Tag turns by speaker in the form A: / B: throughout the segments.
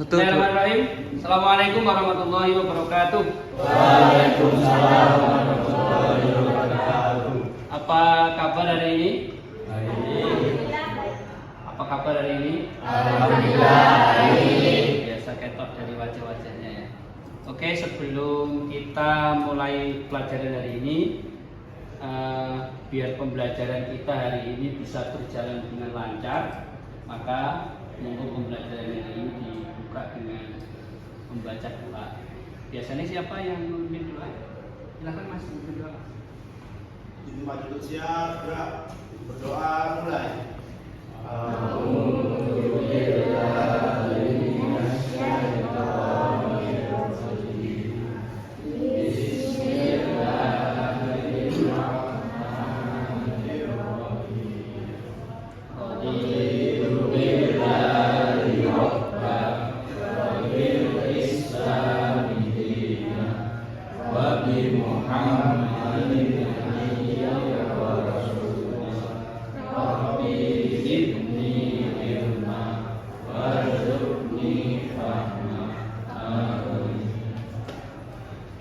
A: Bismillahirrahmanirrahim. Assalamualaikum warahmatullahi wabarakatuh.
B: Waalaikumsalam warahmatullahi wabarakatuh.
A: Apa kabar hari ini? Apa kabar hari ini?
B: Alhamdulillah baik.
A: Biasa ketok dari wajah-wajahnya ya. Oke, sebelum kita mulai pelajaran hari ini, biar pembelajaran kita hari ini bisa berjalan dengan lancar, maka untuk pembelajaran hari ini dibuka dengan membaca doa. Biasanya siapa yang memimpin doa? Silakan Mas, memimpin doa.
B: Maju siap, gerak. Berdoa mulai.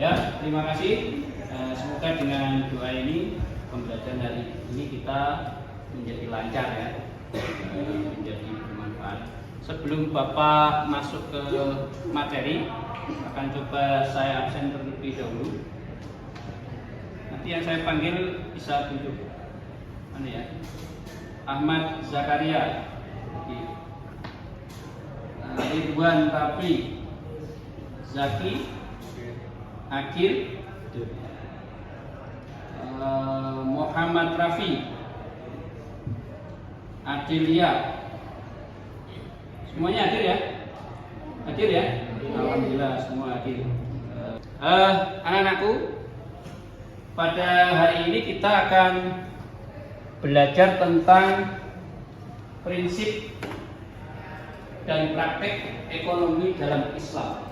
A: Ya, terima kasih. Semoga dengan doa ini pembelajaran hari ini kita menjadi lancar ya, menjadi bermanfaat. Sebelum Bapak masuk ke materi, akan coba saya absen terlebih dahulu. Nanti yang saya panggil bisa tunjuk. Mana ya? Ahmad Zakaria, Ridwan Rafli, Zaki, Akil, Muhammad Rafi, Adilia. Semuanya hadir ya? Hadir ya? Alhamdulillah semua hadir. Anak-anakku, pada hari ini kita akan belajar tentang prinsip dan praktek ekonomi dalam Islam.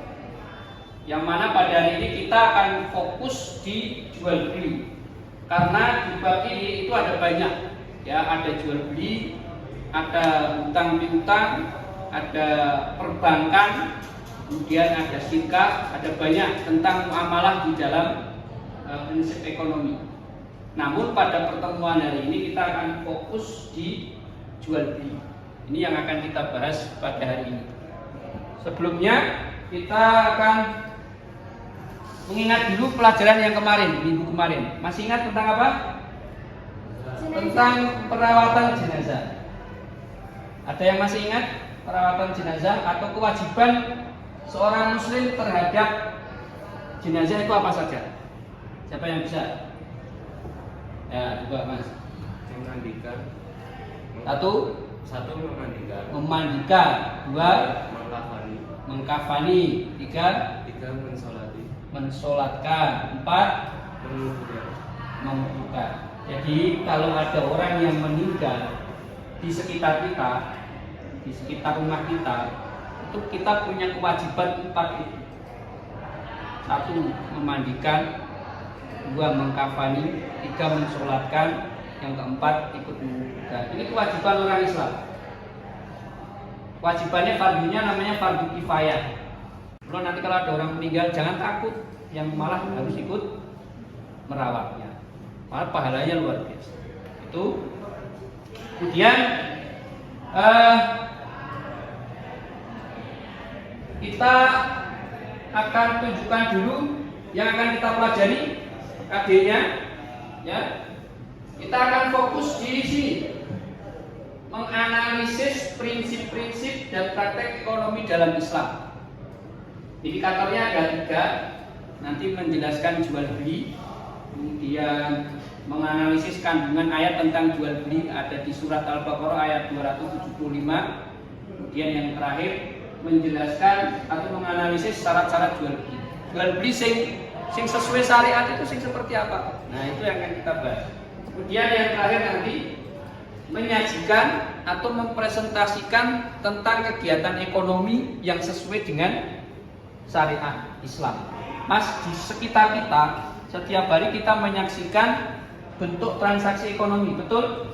A: Yang mana pada hari ini kita akan fokus di jual beli, karena di bab ini itu ada banyak ya, ada jual beli, ada hutang piutang, ada perbankan, kemudian ada sikah, ada banyak tentang muamalah di dalam prinsip ekonomi. Namun pada pertemuan hari ini kita akan fokus di jual beli. Ini yang akan kita bahas pada hari ini. Sebelumnya kita akan mengingat dulu pelajaran yang kemarin, minggu kemarin. Masih ingat tentang apa? Tentang perawatan jenazah. Ada yang masih ingat perawatan jenazah atau kewajiban seorang muslim terhadap jenazah itu apa saja? Siapa yang bisa? Ya, coba Mas.
C: Memandikan.
A: Satu
C: Memandikan.
A: memandikan, dua
C: Mengkafani.
A: mengkafani, tiga
C: Mensolati.
A: mensolatkan, empat
C: Menguburkan.
A: menguburkan. Jadi kalau ada orang yang meninggal di sekitar kita, di sekitar rumah kita, itu kita punya kewajiban empat itu. Satu memandikan, dua mengkafani, tiga mensolatkan, yang keempat ikut menguburkan. Ini kewajiban orang Islam. Kewajibannya fardunya namanya fardu kifayah. Kalau nanti kalau ada orang meninggal jangan takut, yang malah harus ikut merawatnya. Malah pahalanya luar biasa. Itu. Kemudian kita akan tunjukkan dulu yang akan kita pelajari KD-nya, ya. Kita akan fokus di sini, menganalisis prinsip-prinsip dan praktek ekonomi dalam Islam. Indikatornya ada tiga, nanti menjelaskan jual beli, kemudian menganalisis kandungan ayat tentang jual beli ada di surat Al-Baqarah ayat 275, kemudian yang terakhir menjelaskan atau menganalisis syarat-syarat jual beli. Jual beli sing sesuai syariat itu sing seperti apa? Nah, itu yang akan kita bahas. Kemudian yang terakhir nanti menyajikan atau mempresentasikan tentang kegiatan ekonomi yang sesuai dengan syariat Islam. Mas, di sekitar kita setiap hari kita menyaksikan bentuk transaksi ekonomi, betul?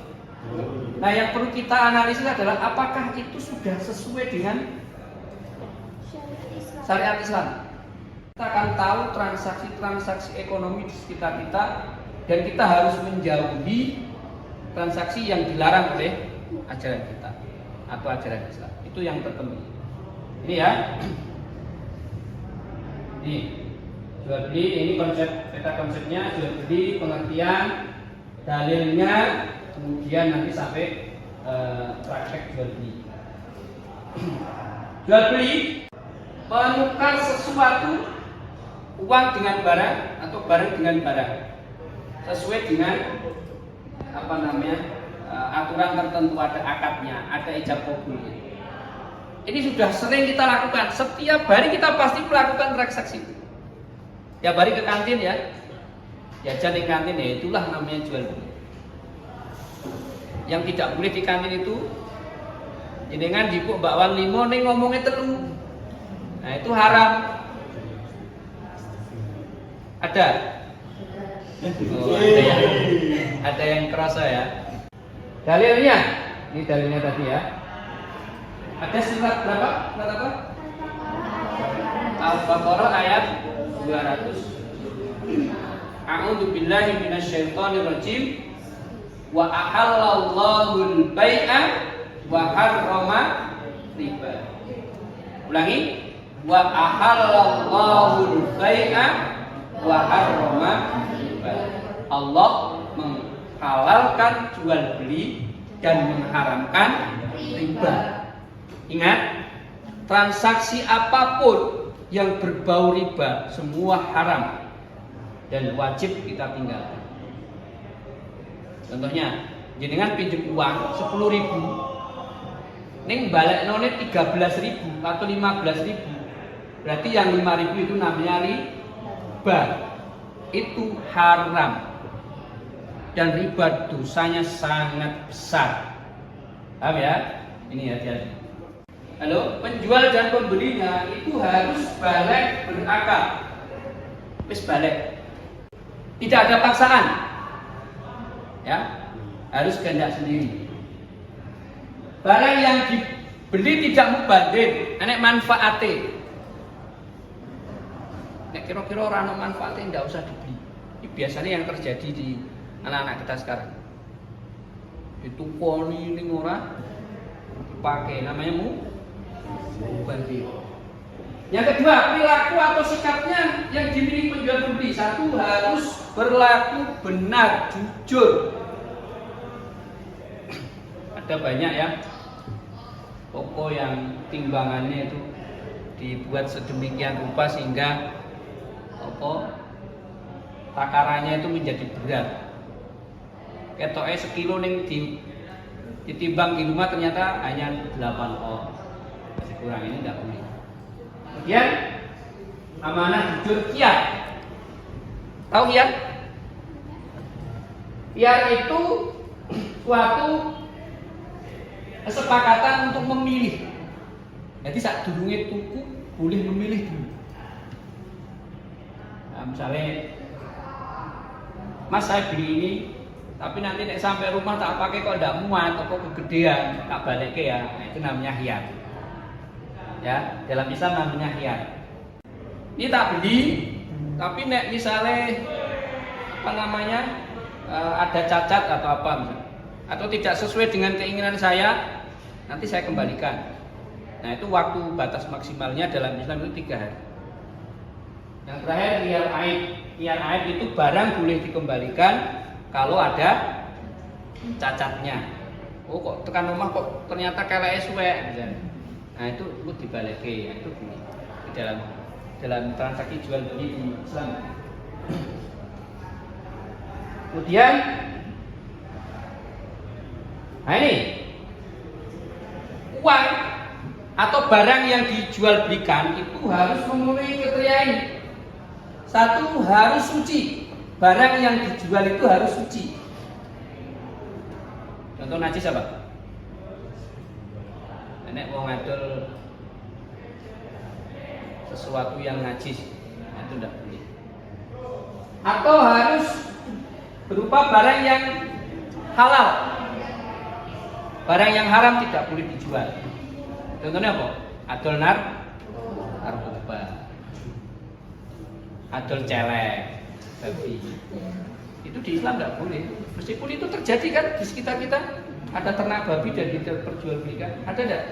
A: Nah, yang perlu kita analisis adalah apakah itu sudah sesuai dengan syariat Islam. Kita akan tahu transaksi-transaksi ekonomi di sekitar kita dan kita harus menjauhi transaksi yang dilarang oleh ajaran kita atau ajaran Islam. Itu yang terpenting. Ini ya. Ini jual beli, ini konsepnya jual beli, pengertian, dalilnya, kemudian nanti sampai praktek jual beli. Jual beli menukar sesuatu, uang dengan barang atau barang dengan barang sesuai dengan aturan tertentu, ada akadnya, ada ijab kabul. Ini sudah sering kita lakukan. Setiap hari kita pasti melakukan transaksi. Tiap hari ke kantin ya, jajan di kantin ya, itulah namanya jual beli. Yang tidak boleh di kantin itu jenengan dipuk bakwan 5 ning ngomongnya 3. Nah, itu haram. Ada? Oh, ada yang kerasa ya. Dalilnya, ini dalilnya tadi ya. Ada surat berapa? Surat apa? Al-Baqarah ayat 200. A'udzu billahi minasyaitonir rajim. Wa ahallallahu al-bai'a wa harrama riba. Ulangi. Wa ahallallahu al-bai'a wa harrama riba. Allah menghalalkan jual beli dan mengharamkan riba. Ingat, transaksi apapun yang berbau riba semua haram dan wajib kita tinggalkan. Contohnya, jenengan pinjam uang 10.000, ning balekno 13.000 atau 15.000. Berarti yang 5.000 itu namanya riba. Itu haram. Dan riba dosanya sangat besar. Paham ya? Ini hati-hati. Halo, penjual dan pembelinya itu harus balik berakal. Wis balik. Tidak ada paksaan. Ya, harus kehendak sendiri. Barang yang dibeli tidak mubadzir, enek manfaate. Nek kira-kira ora ana manfaate ndak usah dibeli. Ini biasanya yang terjadi di anak-anak kita sekarang. Ditukoni ning ora dipakai, namanya mubadzir. Yang kedua, perilaku atau sikapnya yang dimiliki penjual pembeli. Satu, harus berlaku benar, jujur. Ada banyak ya toko yang timbangannya itu dibuat sedemikian rupa sehingga takarannya itu menjadi berat. Ketoknya sekilo ning ditimbang di rumah ternyata hanya 8 on. Masih kurang, ini tidak boleh. Kemudian amanah jujur khiyar. Tahu khiyar? Khiyar itu suatu kesepakatan untuk memilih. Jadi saat durunge tuku boleh memilih dulu. Nah, misalnya, Mas saya beli ini, tapi nanti nek sampai rumah tak pakai kok tidak muat atau kegedean, tak balik ya. Nah, itu namanya khiyar. Ya, dalam Islam namanya khiyar. Ini tak beli, tapi nek misalnya ada cacat atau apa misalnya, atau tidak sesuai dengan keinginan saya, nanti saya kembalikan. Nah, itu waktu batas maksimalnya dalam Islam itu 3 hari. Yang terakhir khiyar aib. Khiyar aib itu barang boleh dikembalikan kalau ada cacatnya. Oh, kok tekan rumah kok ternyata keleke suwek misalnya. Nah, itu lu dibalikin. Nah, itu boleh dalam transaksi jual beli di Islam. Kemudian nah ini uang atau barang yang dijual belikan itu harus memenuhi kriteria ini. Satu, harus suci. Barang yang dijual itu harus suci. Contoh najis apa? Nek wong ngadol sesuatu yang najis, itu tidak boleh. Atau harus berupa barang yang halal. Barang yang haram tidak boleh dijual. Contohnya apa? Adol narkoba. adol celek, babi. Itu di Islam nggak boleh. Meskipun itu terjadi kan di sekitar kita, ada ternak babi dan kita perjualbelikan, ada nggak?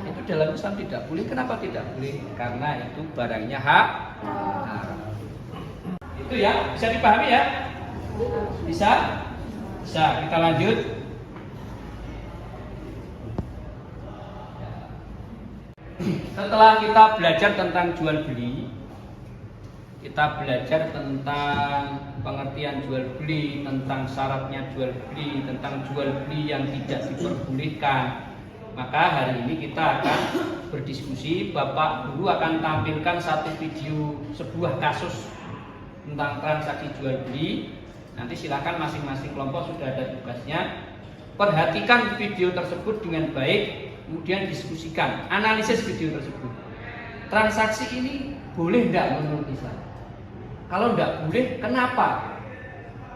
A: Itu dalam Islam tidak boleh. Kenapa tidak boleh? Karena itu barangnya haram. Itu ya, bisa dipahami ya? Bisa? Bisa. Kita lanjut. Setelah kita belajar tentang jual beli, kita belajar tentang pengertian jual beli, tentang syaratnya jual beli, tentang jual beli yang tidak diperbolehkan. Maka hari ini kita akan berdiskusi. Bapak Guru akan tampilkan satu video sebuah kasus tentang transaksi jual beli. Nanti silakan masing-masing kelompok sudah ada tugasnya. Perhatikan video tersebut dengan baik, kemudian diskusikan, analisis video tersebut. Transaksi ini boleh tidak menurut Islam? Kalau tidak boleh, kenapa?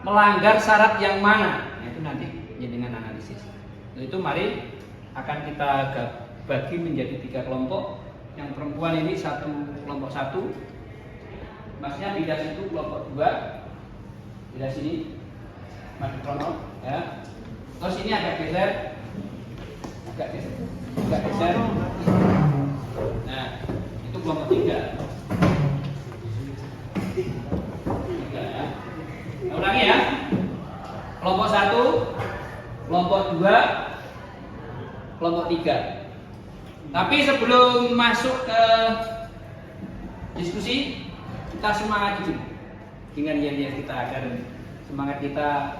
A: Melanggar syarat yang mana? Nah, itu nanti dengan analisis. Itu mari akan kita bagi menjadi 3 kelompok. Yang perempuan ini kelompok 1. Masnya pindah situ kelompok 2. Pindah sini. Maju krono ya. Terus ini agak geser. Agak geser. Nah, itu kelompok 3. Ya. Ulangi ya. Kelompok 1, kelompok 2, kelompok 3. Tapi sebelum masuk ke diskusi, kita semangat dulu dengan yang kita agar semangat kita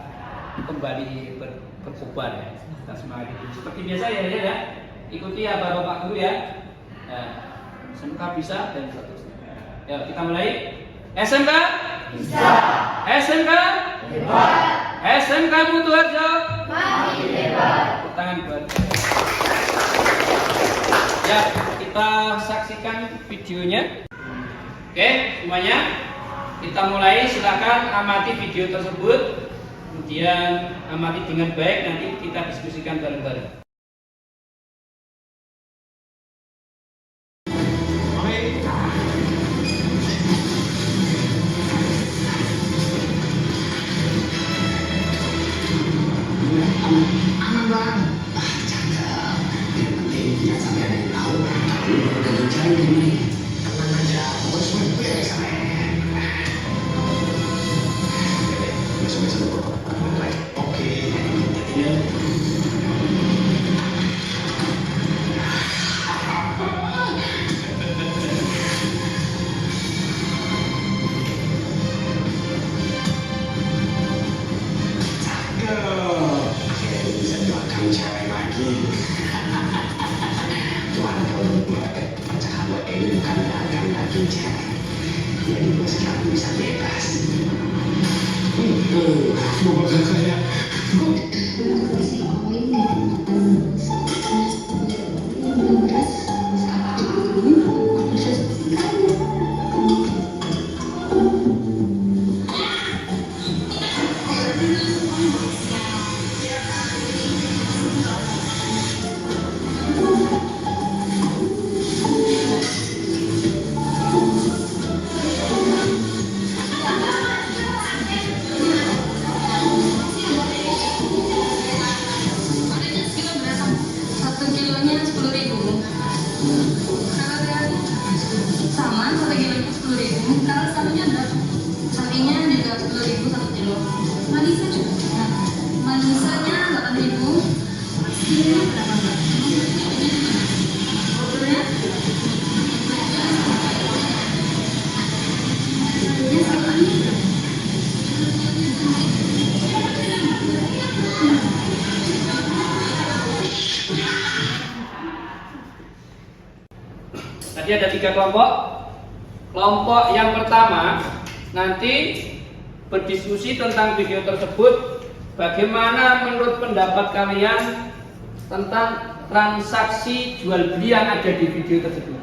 A: kembali berkobar ya. Kita semangat dulu. Seperti biasa ya, ikuti apa Bapak Guru ya. Nah, SMK bisa dan seterusnya. Ya, kita mulai. SMK
D: Bisa.
A: SMK
D: Hebat.
A: SMK Mutuharjo
D: Makin hebat.
A: Tepuk tangan buat. Ya, kita saksikan videonya. Oke, semuanya kita mulai. Silakan amati video tersebut, kemudian amati dengan baik. Nanti kita diskusikan bareng-bareng.
E: Aman bang, cakep. Yang penting jangan sampai ada yang tahu. Lu baru udah mencari ini. Tenang aja, pokoknya semua beres men. Besok-besok lu baik. Oke, ya. Cewek lagi. Tuhan kalau buat pecahan buat ini bukan dagang daging cewek. Jadi gue sekarang bisa bebas. Gue bakal kayak
A: Tadi ada 3 kelompok. Kelompok yang pertama nanti berdiskusi tentang video tersebut. Bagaimana menurut pendapat kalian tentang transaksi jual beli yang ada di video tersebut?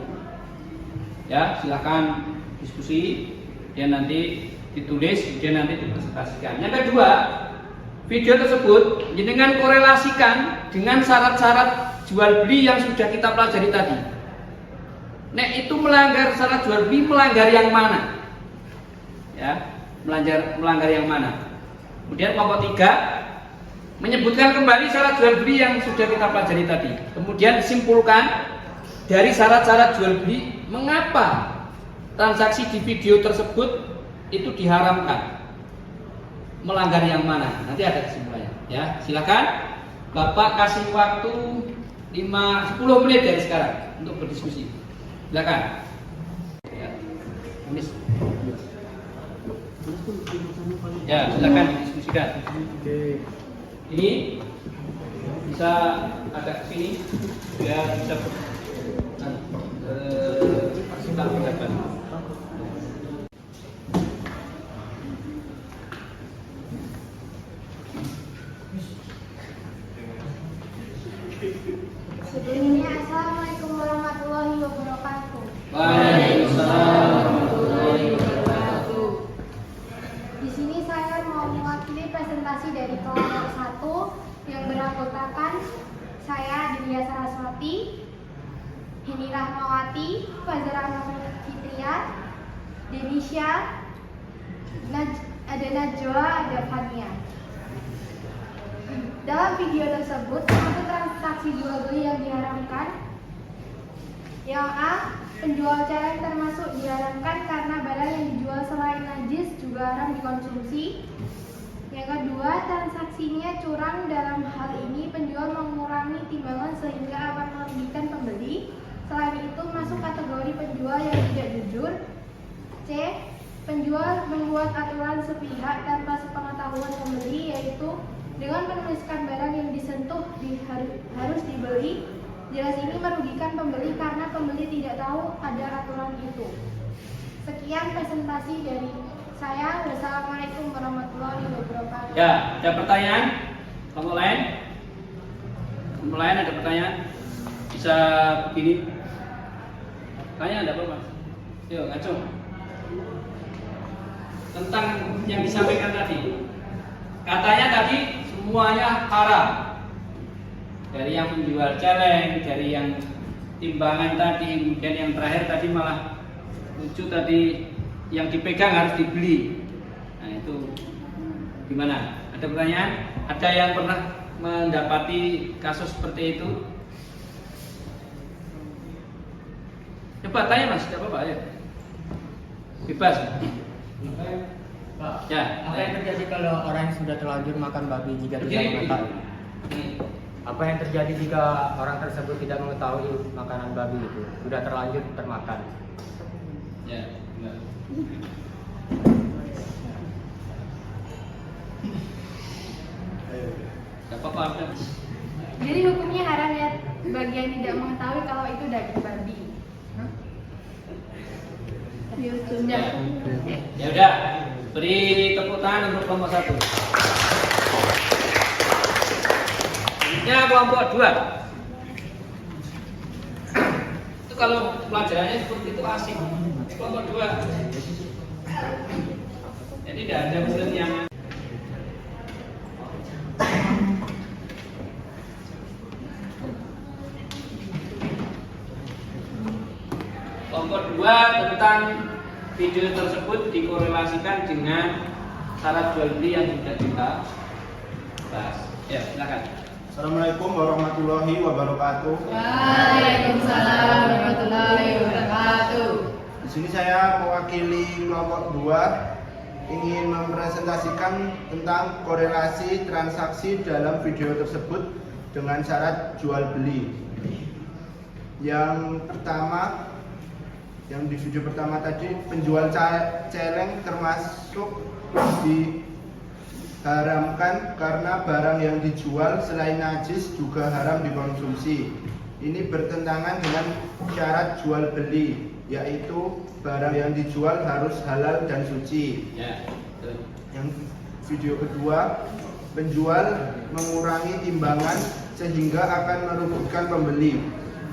A: Ya, silakan diskusi. Dan nanti ditulis, kemudian nanti dipresentasikan. Yang kedua, video tersebut dengan korelasikan dengan syarat-syarat jual beli yang sudah kita pelajari tadi. Nek itu melanggar syarat jual beli, melanggar yang mana? Ya, melanggar yang mana? Kemudian kelompok 3 menyebutkan kembali syarat jual beli yang sudah kita pelajari tadi. Kemudian simpulkan dari syarat-syarat jual beli mengapa transaksi di video tersebut itu diharamkan. Melanggar yang mana? Nanti ada kesimpulannya. Ya, silakan. Bapak kasih waktu 10 menit dari sekarang untuk berdiskusi. Silakan. Ya. Ya, silakan didiskusikan. Ini bisa agak sini biar bisa tak pendapat.
D: Sebelumnya, Assalamualaikum warahmatullahi wabarakatuh.
A: Waalaikumsalam warahmatullahi wabarakatuh.
D: Di sini saya mau mewakili presentasi dari kelompok 1 yang beranggotakan saya Dinia Saraswati, Heni Rahmawati, Fajar Ahmad Fitria, Denisha, ada Najwa, ada Fania. Dalam video tersebut, satu transaksi jual beli yang diharamkan. Yang A, penjual celeng termasuk diharamkan karena barang yang dijual selain najis juga haram dikonsumsi. Yang kedua, transaksinya curang. Dalam hal ini penjual mengurangi timbangan sehingga akan merugikan pembeli. Selain itu masuk kategori penjual yang tidak jujur. C, penjual membuat aturan sepihak tanpa sepengetahuan pembeli, yaitu dengan menuliskan barang yang disentuh harus dibeli. Jelas ini merugikan pembeli karena pembeli tidak tahu ada aturan itu. Sekian presentasi dari saya. Wassalamualaikum warahmatullahi wabarakatuh.
A: Ya, ada pertanyaan? Kelompok lain? Kelompok lain ada pertanyaan? Bisa begini? Tanya ada apa, Mas? Yuk, ngaco. Tentang yang disampaikan tadi. Katanya tadi semuanya haram. Dari yang menjual celeng, dari yang timbangan tadi, kemudian yang terakhir tadi malah lucu tadi yang dipegang harus dibeli. Nah itu gimana? Ada pertanyaan? Ada yang pernah mendapati kasus seperti itu? Coba tanya Mas, tidak apa-apa ya. Bebas.
F: Pak,
A: Ya,
F: apa yang terjadi kalau orang yang sudah terlanjur makan babi jika tidak mengetahui? Apa yang terjadi jika orang tersebut tidak mengetahui makanan babi itu sudah terlanjur termakan?
A: Ya, enggak. Enggak apa-apa. Abdan.
D: Jadi hukumnya haram ya bagi yang tidak mengetahui kalau itu daging babi.
A: Ya. Ya udah, beri tepuk tangan untuk kelompok 1. Selanjutnya kelompok 2. Itu kalau pelajarannya seperti itu asik. Kelompok 2. Jadi tidak ada murid yang kelompok 2 tentang video tersebut dikorelasikan dengan syarat jual beli yang sudah kita bahas. Ya, silakan.
B: Assalamualaikum warahmatullahi wabarakatuh.
D: Waalaikumsalam warahmatullahi wabarakatuh.
B: Di sini saya mewakili kelompok 2 ingin mempresentasikan tentang korelasi transaksi dalam video tersebut dengan syarat jual beli. Yang pertama, yang di video pertama tadi, penjual celeng termasuk diharamkan karena barang yang dijual selain najis juga haram dikonsumsi. Ini bertentangan dengan syarat jual beli, yaitu barang yang dijual harus halal dan suci.
A: Ya, betul.
B: Yang video kedua, penjual mengurangi timbangan sehingga akan merugikan pembeli.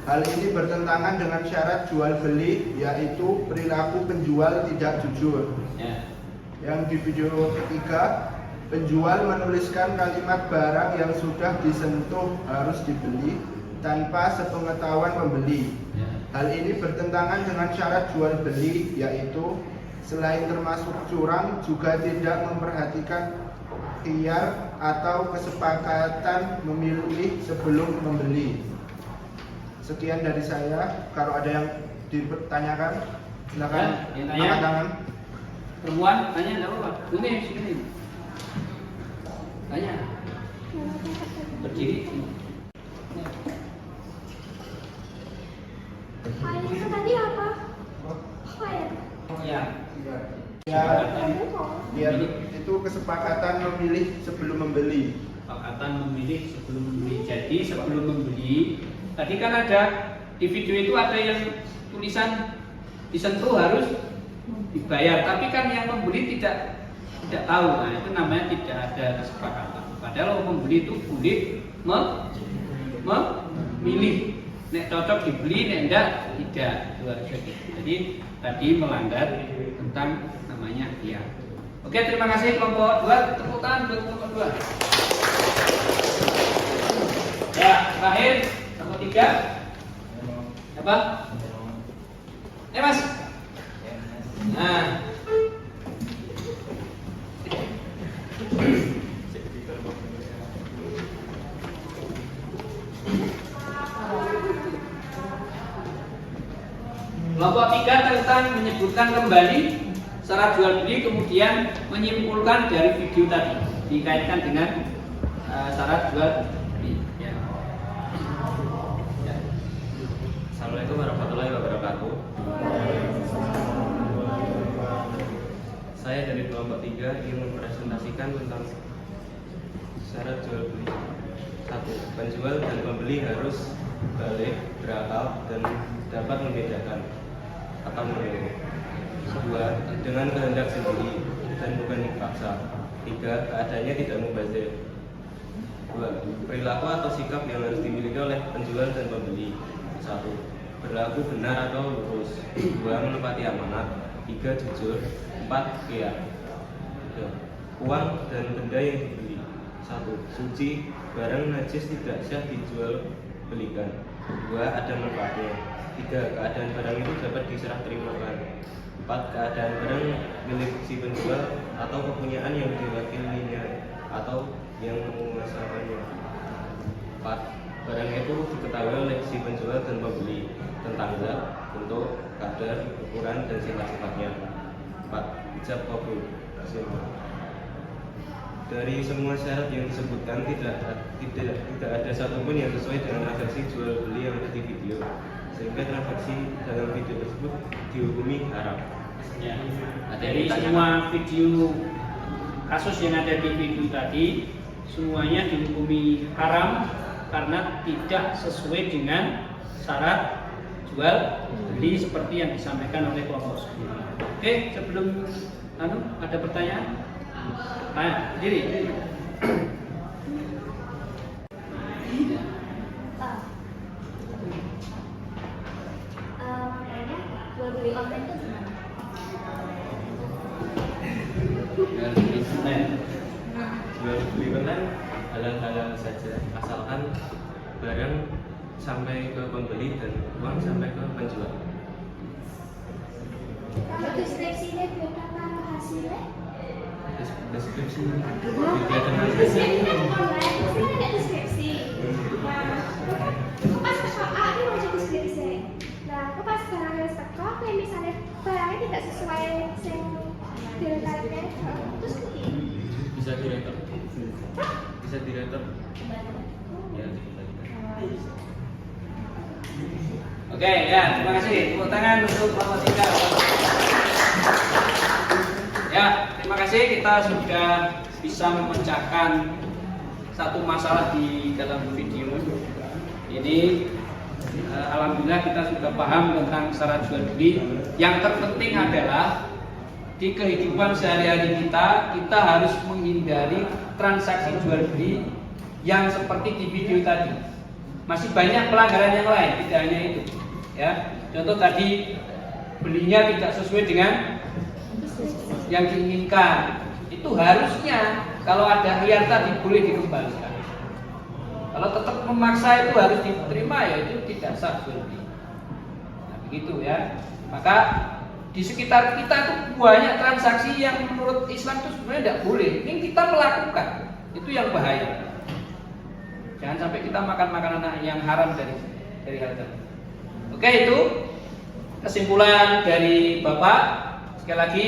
B: Hal ini bertentangan dengan syarat jual beli, yaitu perilaku penjual tidak jujur.
A: Ya.
B: Yang di video ketiga, penjual menuliskan kalimat barang yang sudah disentuh harus dibeli tanpa sepengetahuan pembeli.
A: Ya.
B: Hal ini bertentangan dengan syarat jual beli, yaitu Selain termasuk curang, juga tidak memperhatikan khiyar atau kesepakatan memilih sebelum membeli. Sekian dari saya. Kalau ada yang dipertanyakan, silakan
A: Ya, yang tanya.
B: angkat tangan.
A: Perempuan tanya enggak apa-apa. Sini. Tanya. Berdiri.
D: Fire itu tadi apa? Fire.
A: Ya.
B: Ya, ya, itu kesepakatan memilih sebelum membeli.
A: Kesepakatan memilih sebelum membeli. Jadi sebelum membeli, tadi kan ada di video itu ada yang tulisan disentuh harus dibayar. Tapi kan yang membeli tidak tahu. Nah, itu namanya tidak ada kesepakatan. Padahal membeli itu boleh memilih. Nek cocok dibeli, nek enggak tidak. Itu harus gitu. Jadi tadi melanggar tentang namanya khiyar. Oke, terima kasih kelompok 2. Tepuk tangan buat kelompok 2. Ya, terakhir kelompok 3. Apa? Mas. Nah. Kelompok 3 tentang menyebutkan kembali syarat jual beli, kemudian menyimpulkan dari video tadi dikaitkan dengan syarat jual beli. Ya.
C: Assalamualaikum warahmatullahi wabarakatuh. Saya dari kelompok 3 ingin mempresentasikan tentang syarat jual beli. 1. Penjual dan pembeli harus balik, berakal, dan dapat membedakan atau menilai. 2. Dengan kehendak sendiri dan bukan dipaksa. 3. Keadaannya tidak mubazir. 2. Perilaku atau sikap yang harus dimiliki oleh penjual dan pembeli. 1. Berlaku benar atau lurus. 2. Menepati amanat. 3. Jujur. 4. Khiyar. 3. Uang dan benda yang dibeli. 1. Suci. Barang najis tidak sah dijual belikan. 2. Ada manfaatnya. 3. Keadaan barang itu dapat diserah terimakan. 4. Keadaan barang milik si penjual atau kepunyaan yang diwakilinya atau yang menguasakannya. 4. Barang itu diketahui oleh si penjual dan pembeli tentang zat, bentuk, kadar, ukuran, dan sifat-sifatnya. 4. Ijab qabul. Dari semua syarat yang disebutkan tidak ada satupun yang sesuai dengan transaksi jual beli yang ada di video, sehingga transaksi dalam video tersebut dihukumi haram.
A: Ya. Dari semua video kasus yang ada di video tadi, semuanya dihukumi haram karena tidak sesuai dengan syarat jual beli seperti yang disampaikan oleh kelompok sebelumnya. Oke, sebelum ada pertanyaan? Tanya, diri.
D: Makanya jual beli online itu gimana?
C: Jual beli online halal-halal saja, asalkan barang sampai ke pembeli dan uang sampai ke penjual.
D: Kalau deskripsinya beda karo hasilnya?
C: Deskripsi
D: Deskripsi kan online, pasti kan ada deskripsi. Nah, aku pas ke shop A, ini mau jadi deskripsi. Nah, aku pas barangnya teko, kayak misalnya barangnya tidak sesuai yang direkatnya, terus nanti
C: bisa diretor. Bisa diretor. Ya,
A: Oke, ya, terima kasih. Tepuk tangan untuk kelompok 3. Ya, terima kasih. Kita sudah bisa memecahkan satu masalah di dalam video ini. Alhamdulillah kita sudah paham tentang syarat jual beli. Yang terpenting adalah di kehidupan sehari-hari kita harus menghindari transaksi jual beli yang seperti di video tadi. Masih banyak pelanggaran yang lain, tidak hanya itu. Ya, contoh tadi belinya tidak sesuai dengan yang diinginkan. Itu harusnya kalau ada khiyar tadi boleh dikembalikan. Kalau tetap memaksa itu harus diterima, ya itu tidak sah jual beli. Nah, begitu ya. Maka di sekitar kita tuh banyak transaksi yang menurut Islam itu sebenarnya tidak boleh. Ini kita melakukan, itu yang bahaya. Jangan sampai kita makan makanan yang haram dari hal itu. Oke, itu kesimpulan dari Bapak. Sekali lagi,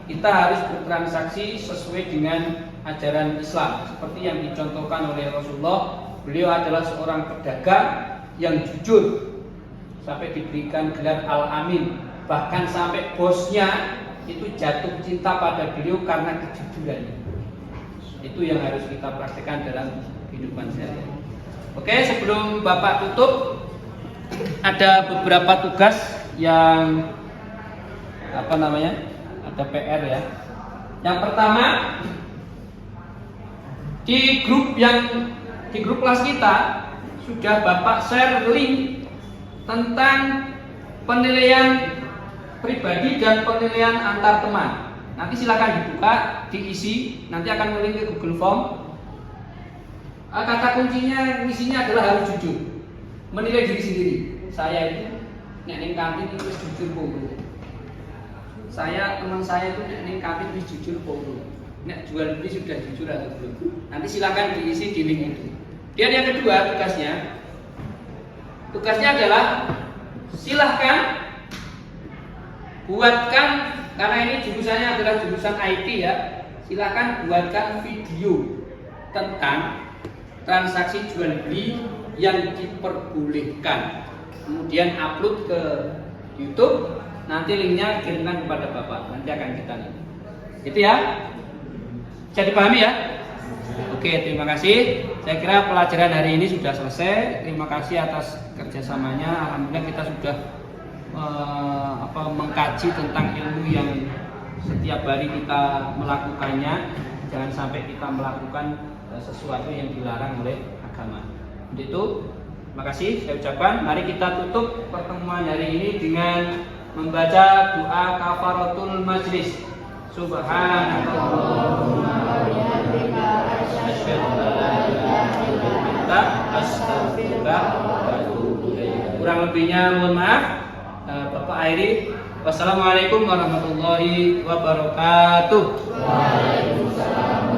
A: kita harus bertransaksi sesuai dengan ajaran Islam, seperti yang dicontohkan oleh Rasulullah. Beliau adalah seorang pedagang yang jujur, sampai diberikan gelar Al-Amin. Bahkan sampai bosnya itu jatuh cinta pada beliau karena kejujurannya. Itu yang harus kita praktekkan dalam kehidupan sehari-hari. Oke, sebelum Bapak tutup, ada beberapa tugas yang ada PR ya. Yang pertama, di grup kelas kita sudah Bapak share link tentang penilaian pribadi dan penilaian antar teman. Nanti silakan dibuka, diisi, nanti akan ngeling ke Google Form. Kata kuncinya, misinya adalah harus jujur, menilai diri sendiri. Saya itu nek kantin itu jujur pokok. Teman saya itu nek kantin itu jujur pokok. Nek jual beli sudah jujur atau belum? Nanti silakan diisi di link itu. Dan yang kedua tugasnya adalah silahkan buatkan, karena ini jurusannya adalah jurusan IT ya, silahkan buatkan video tentang transaksi jual beli yang diperbolehkan, kemudian upload ke YouTube, nanti linknya kirimkan kepada Bapak, nanti akan kita lihat. Itu ya, bisa dipahami ya? Oke, terima kasih. Saya kira pelajaran hari ini sudah selesai. Terima kasih atas kerjasamanya. Alhamdulillah kita sudah mengkaji tentang ilmu yang setiap hari kita melakukannya. Jangan sampai kita melakukan sesuatu yang dilarang oleh agama. Untuk itu, terima kasih saya ucapkan. Mari kita tutup pertemuan hari ini dengan membaca doa kafaratul majlis. Subhanallahumma wa bihamdika asyhadu an la ilaha illa anta astaghfiruka wa atubu ilaik. Kurang lebihnya mohon maaf. Bapak Airi. Wassalamualaikum warahmatullahi wabarakatuh. Waalaikumsalam.